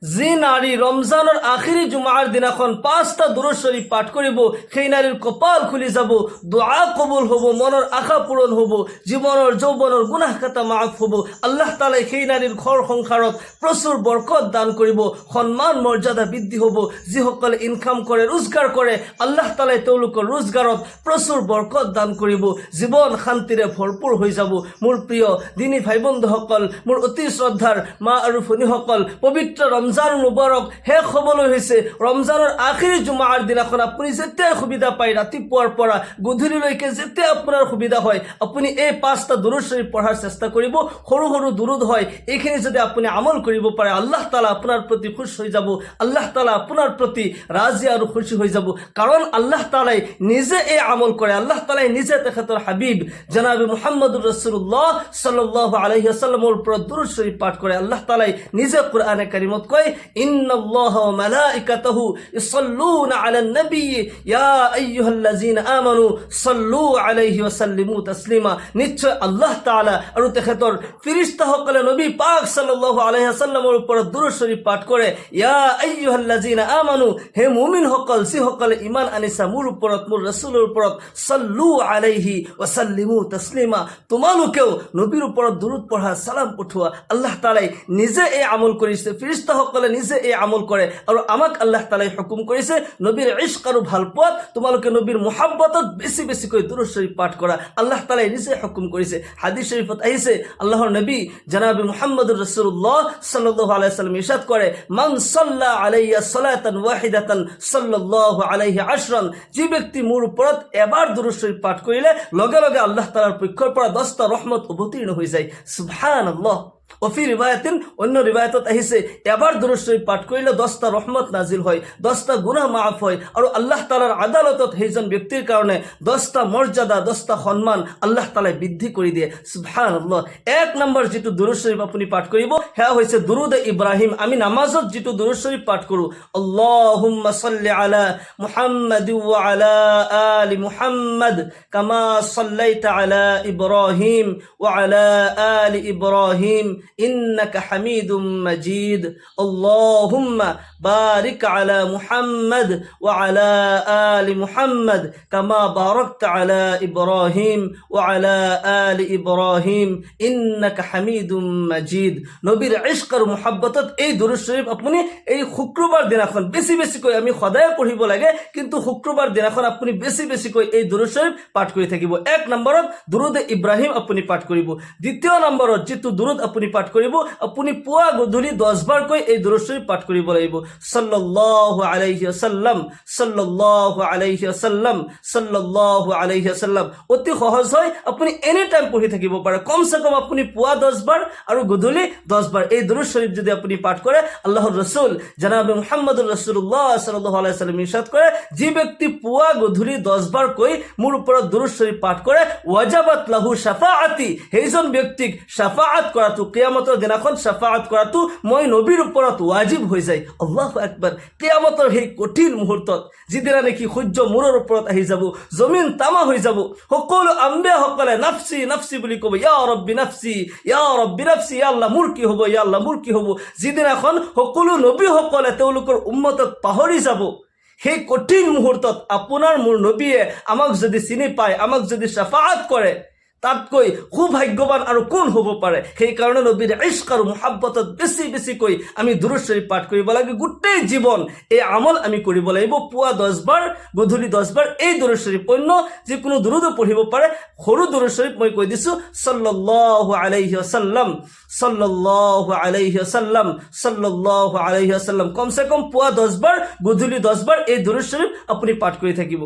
যি নারী রমজানের আখিরি জুমার দিনাখন 5টা দুরূদ শরীফ পাঠ করিব সেই নারীর কপাল খুলি যাব, দোয়া কবুল হব, মনের আশা পূরণ হব, জীবনের যৌবনের গুনাহ খাতা মাফ হব। আল্লাহ তাআলা সেই নারীর ঘর সংসারত প্রচুর বরকত দান করিব, সম্মান মর্যাদা বৃদ্ধি হব। যিসকলে ইনকাম কৰে রোজগার কৰে আল্লাহ তাআলাই তেওঁলোকৰ রোজগারত প্রচুর বরকত দান করিব, জীবন শান্তিৰে ভরপুর হয়ে যাব। মোৰ প্রিয় দিনী ভাই বন্ধুসকল, মোৰ অতি শ্রদ্ধার মা আৰু ভনীসকল, পবিত্ৰ রমজান মুবারক শেষ হবলৈ হৈছে। রমজানের আখিৰি জুমাৰ দিনাখন আপুনি যেতিয়াই সুবিধা পায়, ৰাতিপুৱাৰ পৰা গধূলিলৈকে যেতিয়া আপোনাৰ সুবিধা হয়, আপুনি এই 5টা দুরূদ শরীফ পঢ়াৰ চেষ্টা কৰিব। সৰু সৰু দুরূদ হয়, এইখিনি যদি আপুনি আমল কৰিব পাৰে আল্লাহ তাআলা আপোনাৰ প্ৰতি খুশ হৈ যাব, আল্লাহ তাআলা আপোনাৰ প্ৰতি ৰাজি আৰু খুশি হৈ যাব। কাৰণ আল্লাহ তাআলাই নিজে এই আমল কৰে, আল্লাহ তাআলাই নিজে তেখেতৰ হাবিব জনাব মুহাম্মদুৰ ৰাসূলুল্লাহ সাল্লাল্লাহু আলাইহি ওয়াসাল্লামৰ ওপৰত দুরূদ শরীফ পাঠ কৰে। আল্লাহ তাআলাই নিজে কোরআনে কারিমত কয়, ইন্নাল্লাহা ওয়া মালাইকাতাহু ইসাল্লুনা আলান নবী ইয়া আইয়ুহাল্লাযীনা আমানু সাল্লু আলাইহি ওয়া সাল্লিমু তাসলিমা। নিশ্চয় আল্লাহ তাআলা আৰু তেখেতৰ ফেরেশতাসকলে নবী পাক সাল্লাল্লাহু আলাইহি ওয়াসাল্লামৰ ওপৰত দুরূদ শরীফ পাঠ কৰে। ইয়া আইয়ুহাল্লাযীনা আমানু, হে মুমিনসকল যিসকলে ঈমান আনিছা মোৰ ওপৰত, মোৰ ৰাসূলৰ ওপৰত, সাল্লু আলাইহি ওয়া সাল্লিমু তাসলিমা, তোমালোকেও নবীৰ ওপৰত দুরূদ পঢ়া, সালাম পঠোৱা। আল্লাহ তাআলাই নিজে এই আমল কৰিছে, ফেরেশতাসকলে নিজে এই আমল কৰে আৰু আমাক আল্লাহ তাআলাই হুকুম কৰিছে নবীৰ ইশক আৰু ভাল পোৱাত তোমালোকে নবীৰ মুহাব্বতত বেছি বেছিকৈ দুরূদ শরীফ পাঠ কৰা। আল্লাহ তাআলাই নিজে হুকুম কৰিছে। হাদিস শরীফত আহিছে আল্লাহৰ নবী জনাব মুহাম্মদুৰ ৰাসূলুল্লাহ সাল্লাল্লাহু আলাইহি ওয়াসাল্লাম ইরশাদ কৰে, মান সাল্লা আলাইয়া সালাতান ওয়াহিদাতান সাল্লাল্লাহু আলাইহি আশরান, যে ব্যক্তি মোৰ ওপৰত এবাৰ দুরূদ শরীফ পাঠ কৰিলে লগে লগে আল্লাহ তাআলাৰ পক্ষৰ পৰা 10টা ৰহমত অৱতীৰ্ণ হৈ যায়। সুবহানাল্লাহ। ওফি রিবায়াতিন, অন্য রিবায়াতত আহিছে এবাৰ দুরূদ শরীফ পাঠ কৰিলে 10টা রহমত নাজিল হয়, 10টা গুনাহ মাফ হয় আৰু আল্লাহ তাআলাৰ আদালতত সেইজন ব্যক্তিৰ কাৰণে 10টা মৰ্যাদা, 10টা সম্মান আল্লাহ তাআলাই বৃদ্ধি কৰি দিয়ে। সুবহানাল্লাহ। 1 নম্বৰ যেটো দুরূদ শরীফ আপুনি পাঠ কৰিব সেয়া হৈছে দুরুদ ইব্ৰাহিম। আমি নামাজত যেটো দুরূদ শরীফ পাঠ কৰো, আল্লাহুম্মা সাল্লি আলা মুহাম্মাদি ওয়া আলা আলি মুহাম্মাদ কামা সাল্লাইতা আলা ইব্রাহিম ওয়া আলা আলি ইব্রাহিম ইন্নাকা হামিদুম মাজিদ। আল্লাহুম্মা বারিক আলা মুহাম্মাদ ওয়া আলা আলি মুহাম্মাদ কামা বারাকতা আলা ইব্রাহিম ওয়া আলা আলি ইব্রাহিম ইন্নাকা হামিদুম মাজিদ। নবীৰ ইশক আৰু মুহাব্বতত এই দুরূদ শরীফ আপুনি এই শুক্ৰবাৰ দিনাখন বেছি বেছিকৈ, আমি সদায় পঢ়িব লাগে, কিন্তু শুক্ৰবাৰ দিনাখন আপুনি বেছি বেছিকৈ এই দুরূদ শরীফ পাঠ কৰি থাকিব। 1 নম্বৰত দুরুদ ইব্ৰাহিম আপুনি পাঠ কৰিব। 2য় নম্বৰত যেটো দুরুদ আপুনি পাঠ কৰিব, আপুনি পুৱা গধূলি 10 বাৰকৈ এই দুরূদ শরীফ পাঠ কৰিব লাগিব। সাল্লাল্লাহু আলাইহি ওয়াসাল্লাম, সাল্লাল্লাহু আলাইহি ওয়াসাল্লাম, সাল্লাল্লাহু আলাইহি ওয়াসাল্লাম। অতি সহজ হয়, আপুনি এনি টাইম পঢ়ি থাকিব পাৰে। কমসে কম আপুনি পুৱা 10 বাৰ আৰু গধূলি 10 বাৰ এই দুরূদ শরীফ যদি আপুনি পাঠ কৰে, আল্লাহৰ রাসূল জনাব মুহাম্মদুৰ রাসূলুল্লাহ সাল্লাল্লাহু আলাইহি ওয়াসাল্লাম ইরশাদ কৰে, যে ব্যক্তি পুৱা গধূলি 10 বাৰকৈ মোৰ ওপৰত দুরূদ শরীফ পাঠ কৰে, ওয়াজাবাত লাহু শাফাআতি, সেইজন ব্যক্তিক শাফাআত কৰাটো, কিয়ামতৰ দিনাখন শাফাআত কৰাটো মই নবীৰ ওপৰত ওয়াজিব হৈ যায়। আল্লাহু আকবার। কিয়ামতৰ সেই কঠিন মুহূৰ্তত যিদিনা নেকি সূৰ্য মূৰৰ ওপৰত আহি যাব, জমিন তামা হৈ যাব, সকলো আম্বিয়াসকলে নাফসি নাফসি বুলি ক'ব, ইয়া ৰব্বি নাফসি, ইয়া ৰব্বি নাফসি, ইয়া আল্লাহ মোৰ কি হ'ব, ইয়া আল্লাহ মোৰ কি হ'ব। যিদিনাখন সকলো নবীসকলে তেওঁলোকৰ উম্মতক পাহৰি যাব, সেই কঠিন মুহূৰ্তত আপোনাৰ মোৰ নবীয়ে আমাক যদি চিনি পায়, আমাক যদি শাফাআত কৰে, তাতকৈ সৌভাগ্যবান আৰু কোন হ'ব পাৰে। সেইকাৰণে নবীৰ ইশক আৰু মুহাব্বতত বেছি বেছিকৈ আমি দুরূদ শরীফ পাঠ কৰিব লাগে। গোটেই জীৱন এই আমল আমি কৰিব লাগিব। পুৱা 10 বাৰ, গধূলি 10 বাৰ এই দুরূদ শরীফ, অন্য যিকোনো দুরুদো পঢ়িব পাৰে। সৰু দুরূদ শরীফ মই কৈ দিছোঁ, সাল্লাল্লাহু আলাইহি ওয়াসাল্লাম, সাল্লাল্লাহু আলাইহি ওয়াসাল্লাম, সাল্লাল্লাহু আলাইহি ওয়াসাল্লাম। কমসে কম পুৱা 10 বাৰ, গধূলি 10 বাৰ এই দুরূদ শরীফ আপুনি পাঠ কৰি থাকিব।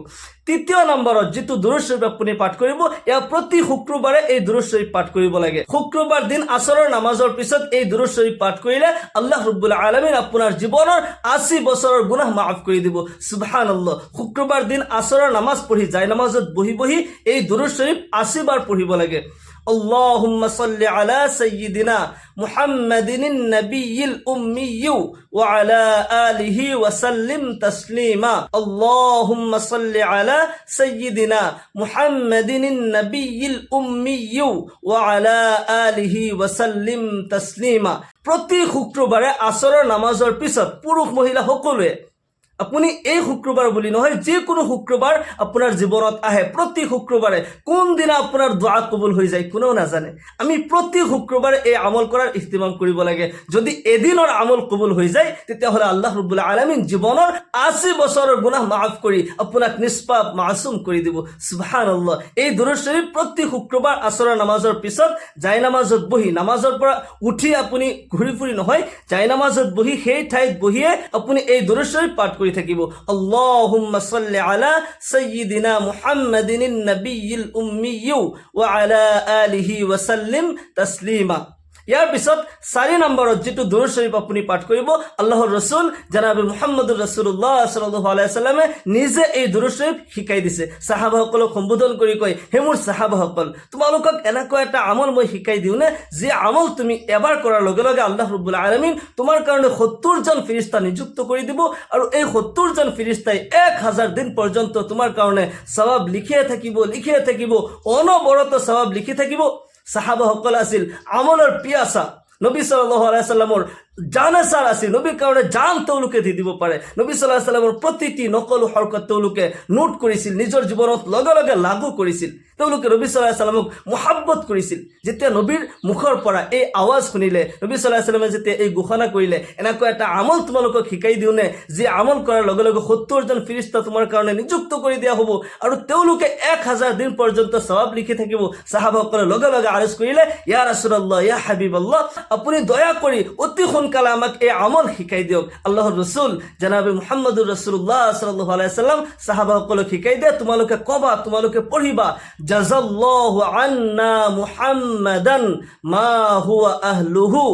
3য় নম্বৰত যেটো দুরূদ শরীফ আপুনি পাঠ কৰিব, এয়া প্ৰতি শুক্ৰবাৰে এই দুরূদ শরীফ পাঠ কৰিব লাগে। শুক্ৰবাৰ দিন আসৰৰ নামাজৰ পিছত এই দুরূদ শরীফ পাঠ কৰিলে আল্লাহ ৰাব্বুল আলামিন আপোনাৰ জীৱনৰ 80 বছৰৰ গুনাহ মাফ কৰি দিব। সুবহানাল্লাহ। শুক্ৰবাৰ দিন আসৰৰ নামাজ পঢ়ি যায় নামাজত বহি বহি এই দুরূদ শরীফ 80 বাৰ পঢ়িব লাগে। اللهم صل على سيدنا محمد النبي الأمي وعلى آله وسلم تسليما اللهم صل على سيدنا محمد النبي الأمي وعلى آله وسلم تسليما প্রতি শুক্ৰবাৰে আসৰৰ নামাজৰ পিছত পুৰুষ মহিলা সকলোৱে আপুনি এই শুক্ৰবাৰ বুলি নহয় যিকোনো শুক্ৰবাৰ আপোনাৰ জীৱনত আহে প্ৰতি শুক্ৰবাৰে কোন দিনা আপোনাৰ দোয়া কবুল হৈ যায় কোনেও নাজানে আমি প্ৰতি শুক্ৰবাৰে এই আমল কৰাৰ ইহতিমাম কৰিব লাগে যদি এদিনৰ আমল কবুল হৈ যায় তেতিয়াহ'লে আল্লাহ ৰাব্বুল আলামিন জীৱনৰ 80 বছৰৰ গুনাহ মাফ কৰি আপোনাক নিষ্পাপ মাসুম কৰি দিব সুবহানাল্লাহ এই দুৰূদ শৰীফ প্ৰতি শুক্ৰবাৰ আসৰৰ নামাজৰ পিছত জাই নামাজত বহি নামাজৰ পৰা উঠি আপুনি ঘূৰি ফুৰি নহয় জাই নামাজত বহি সেই ঠাইত বহিয়ে আপুনি এই দুৰূদ শৰীফ পাঠ কৰি থাকিব আল্লাহুম্মা সাল্লি আলা সাইয়্যিদিনা মুহাম্মাদিন নাবিয়্যিল উম্মিয়্যি ওয়া আলা আলিহি ওয়া সাল্লিম তাসলিমা ইয়াৰ পিছত 4 নম্বৰত যেটো দুৰূদ শৰীফ আপুনি পাঠ কৰিব আল্লাহৰ ৰাসূল জনাবে মুহাম্মদুৰ ৰাসূলুল্লাহ সাল্লাল্লাহু আলাইহি ওয়াসাল্লামে নিজে এই দুৰূদ শৰীফ শিকাই দিছে সাহাবাসকলক সম্বোধন কৰি কয় হে মোৰ সাহাবাসকল তোমালোকক এনেকুৱা এটা আমল মই শিকাই দিও নে যে আমল তুমি এবাৰ কৰাৰ লগে লগে আল্লাহ ৰাব্বুল আলামিন তোমাৰ কাৰণে 70 জন ফেৰেশতা নিযুক্ত কৰি দিব আৰু এই 70 জন ফেৰেশতাই 1000 দিন পৰ্যন্ত তোমাৰ কাৰণে সওয়াব লিখিয়ে থাকিব অনবৰত সওয়াব লিখি থাকিব সাহাবাসকল আছিল আমলৰ পিয়াসা নবী সাল্লাল্লাহু আলাইহি সাল্লামৰ জানাসাৰ আছিল নবীৰ কাৰণে জান তেওঁলোকে দি দিব পাৰে নবী সাল্লাল্লাহু আলাইহি সাল্লামৰ প্ৰতিটি নকল হৰকত তেওঁলোকে নোট কৰিছিল নিজৰ জীৱনত লগে লগে লাগু কৰিছিল তেওঁলোকে নবী সাল্লাল্লাহু আলাইহি সাল্লামক মুহাব্বত কৰিছিল যেতিয়া নবীৰ মুখৰ পৰা এই আৱাজ শুনিলে নবী সাল্লাল্লাহু আলাইহি সাল্লামে যেতিয়া এই ঘোষণা কৰিলে এনেকুৱা এটা আমল তোমালোকক শিকাই দিও নে যে আমল কৰাৰ লগে লগে 70 জন ফেৰেশতা তোমাৰ কাৰণে নিযুক্ত কৰি দিয়া হ'ব আৰু তেওঁলোকে 1000 দিন পৰ্যন্ত সওয়াব লিখি থাকিব সাহাবাসকলে লগে লগে আৰজ কৰিলে ইয়া ৰাসূলুল্লাহ ইয়া হাবিবাল্লাহ আপুনি দয়া কৰি অতি সোনকালে আমাক এই আমল শিকাই দিয়ক আল্লাহৰ ৰাসূল জনাবে মুহাম্মদুৰ ৰাসূলুল্লাহ সাল্লাল্লাহু আলাইহি সাল্লাম সাহাবাসকলক শিকাই দিয়ে তোমালোকে কবা তোমালোকে পঢ়িবা জাযাল্লাহু আন্না মুহাম্মাদান মা হুয়া আহলুহু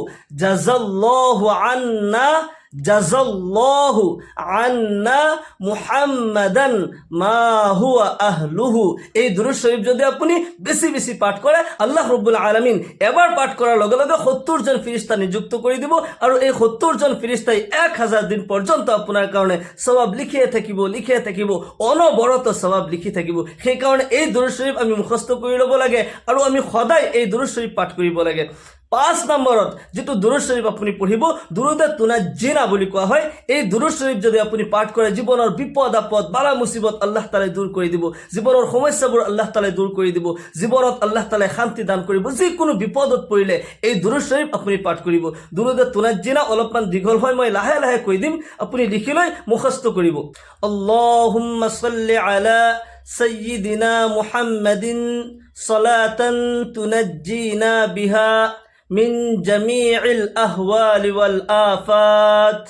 জাযাল্লাহু আন্না জাযাল্লাহু আন্না মুহাম্মাদান মা হুয়া আহলুহু এই দুরূদ শরীফ যদি আপনি বেশি বেশি পাঠ করে আল্লাহ রাব্বুল আলামিন এবার পাঠ করার লগে লগে 70 জন ফেরেশতা নিযুক্ত করে দিব আর এই 70 জন ফেরেশতাই 1000 দিন পর্যন্ত আপনার কারণে সওয়াব লিখিয়ে থাকিব অনবরত সওয়াব লিখি থাকিব সেই কারণে এই দুরূদ শরীফ আমি মুখস্থ কৰি লব লাগে আর আমি সদায় এই দুরূদ শরীফ পাঠ কৰিব লাগে 5 নম্বৰত যেটো দুরূদ শরীফ আপুনি পঢ়িব দুরুদে তুনাজ্জিনা বুলি কোৱা হয় এই দুরূদ শরীফ যদি আপুনি পাঠ কৰে জীৱনৰ বিপদ আপদ বালা মুসিবত আল্লাহ তাআলাই দূৰ কৰি দিব জীৱনৰ সমস্যাবোৰ আল্লাহ তাআলাই দূৰ কৰি দিব জীৱনত আল্লাহ তাআলাই শান্তি দান কৰিব যিকোনো বিপদত পৰিলে এই দুরূদ শরীফ আপুনি পাঠ কৰিব দুরুদে তুনাজ্জিনা অলপমান দীঘল হয় মই লাহে লাহে কৈ দিম আপুনি লিখি লৈ মুখস্থ কৰিব আল্লাহুম্মা সাল্লি আলা সাইয়্যিদিনা মুহাম্মাদিন সালাতান তুনাজ্জিনা বিহা من جميع الأهوال والآفات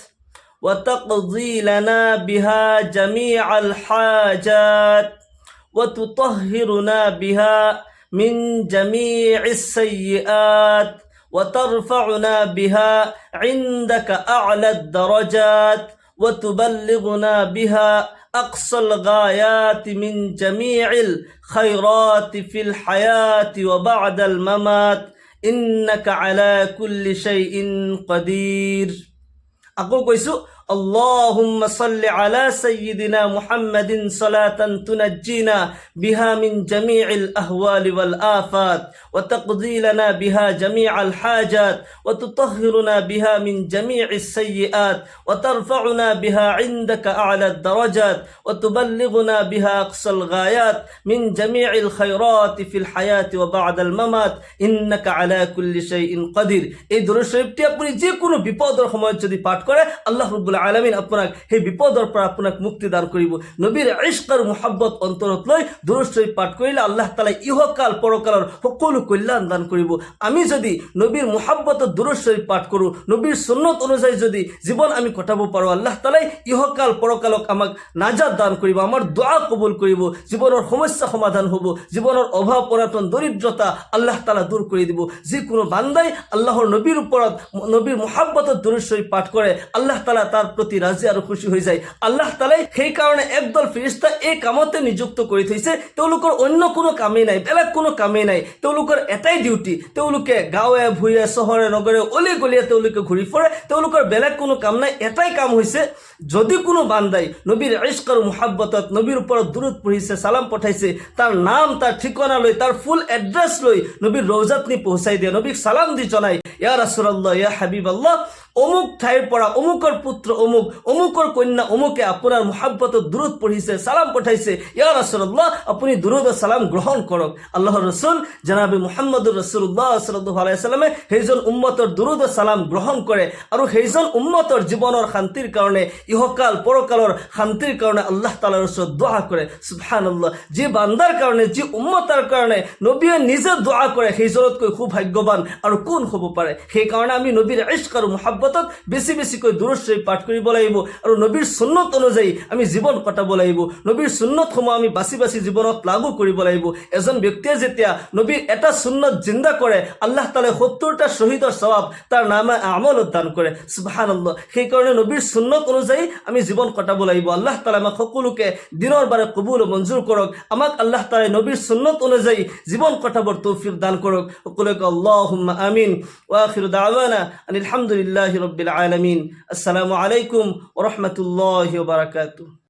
وتقضي لنا بها جميع الحاجات وتطهرنا بها من جميع السيئات وترفعنا بها عندك أعلى الدرجات وتبلغنا بها أقصى الغايات من جميع الخيرات في الحياة وبعد الممات إنك على كل شيء قدير أقول كويسو اللهم صل على سيدنا محمد صلاة تنجينا بها من جميع الأهوال والآفات وتقضي لنا بها جميع الحاجات وتطهرنا بها من جميع السيئات وترفعنا بها عندك أعلى الدرجات وتبلغنا بها أقصى الغايات من جميع الخيرات في الحياة وبعد الممات إنك على كل شيء قدير এই দুরূদ শরীফটি আপনি যে কোনো বিপদের সময় যদি পাঠ করে আল্লাহ রাব্বুল আলামিন আপোনাক সেই বিপদৰ পৰা আপোনাক মুক্তি দান কৰিব নবীৰ ইশক আৰু মুহাব্বত অন্তৰত লৈ দুরূদ শরীফ পাঠ কৰিলে আল্লাহ তাআলা ইহকাল পৰকালৰ সকলো কল্যাণ দান কৰিব আমি যদি নবীৰ মুহাব্বতত দুরূদ শরীফ পাঠ কৰো নবীৰ সুন্নত অনুযায়ী যদি জীবন আমি কটাব পাৰো আল্লাহ তাআলা ইহকাল পৰকালক আমাক নাজাত দান কৰিব আমাৰ দোয়া কবুল কৰিব জীৱনৰ সমস্যা সমাধান হ'ব জীৱনৰ অভাৱ অনাটন দৰিদ্ৰতা আল্লাহ তাআলা দূৰ কৰি দিব যি কোনো বান্দাই আল্লাহৰ নবীৰ ওপৰত নবীৰ মুহাব্বতত দুরূদ শরীফ পাঠ কৰে আল্লাহ তাআলা তাৰ প্রতি রাজি আৰু খুশি হৈ যায় আল্লাহ তাআলাই সেই কাৰণে একদল ফেৰেশতা এই কামতে নিযুক্ত কৰি থৈছে তেওঁলোকৰ অন্য কোনো কামেই নাই বেলেগ কোনো কামেই নাই তেওঁলোকৰ এটাই ডিউটি তেওঁলোকে গাঁৱে ভূঞে চহৰে নগৰে অলি গলিয়ে তেওঁলোকে ঘূৰি ফুৰে তেওঁলোকৰ বেলেগ কোনো কাম নাই এটাই কাম হৈছে যদি কোনো বান্দাই নবীৰ ইশক আৰু মুহাব্বতত নবীৰ ওপৰত দুৰুদ পঢ়িছে সালাম পঠাইছে তাৰ নাম তাৰ ঠিকনা লৈ তাৰ ফুল এড্ৰেছ লৈ নবীৰ ৰওজাত নি পहुঁচাই দিয়ে নবীক সালাম দি জনাই ইয়া ৰাসূলুল্লাহ ইয়া হাবিবাল্লাহ অমুক ঠাইৰ পৰা অমুকৰ পুত্ৰ অমুক অমুকৰ কন্যা অমুকে আপোনাৰ মুহাব্বতত দুৰুদ পঢ়িছে সালাম পঠাইছে ইয়া ৰাসূলুল্লাহ আপুনি দুৰুদ আৰু সালাম গ্ৰহণ কৰক আল্লাহৰ ৰাসূল জনাবে মুহাম্মদুৰ ৰাসূলুল্লাহ সাল্লাল্লাহু আলাইহি সাল্লামে সেইজন উম্মতৰ দুৰুদ আৰু সালাম গ্ৰহণ কৰে আৰু সেইজন উম্মতৰ জীৱনৰ শান্তিৰ কাৰণে ইহকাল পৰকালৰ শান্তিৰ কাৰণে আল্লাহ তাআলাৰ ওচৰত দোয়া কৰে সুবহানাল্লাহ যি বান্দাৰ কাৰণে যি উম্মতৰ কাৰণে নবীয়ে নিজে দোয়া কৰে সেইজনতকৈ খুব ভাগ্যৱান আৰু কোন হ'ব পাৰে সেই কাৰণে আমি নবীৰ ইশক আৰু মুহাব্বতত বেছি বেছিকৈ দুৰুদ শৰীফ পাঠ কৰিব লাগিব আৰু নবীৰ সুন্নত অনুযায়ী আমি জীৱন কটাব লাগিব নবীৰ সুন্নতসমূহ আমি বাছি বাছি জীৱনত লাগু কৰিব লাগিব এজন ব্যক্তিয়ে যেতিয়া নবীৰ এটা সুন্নত জিন্দা কৰে আল্লাহ তাআলাই 70টা শহীদৰ সওয়াব তাৰ নামে আমলত দান কৰে সুবহানাল্লাহ সেই কাৰণে নবীৰ সুন্নত অনুযায়ী আমি জীৱন কটাব লাগিব আল্লাহ তাআলা আমাক সকলোকে দিনৰ বাৰে কবুল ও মঞ্জুৰ কৰক আমাক আল্লাহ তাআলাই নবীৰ সুন্নত অনুযায়ী জীৱন কটাবৰ তৌফিক দান কৰক সকলোকে আল্লাহুম্মা আমিন ওয়া আখিরু দাওয়ানা আনিল হামদুলিল্লাহি রাব্বিল আলামিন আসসালামু আলাইকুম ওয়া রাহমাতুল্লাহি ওয়া বারাকাতুহু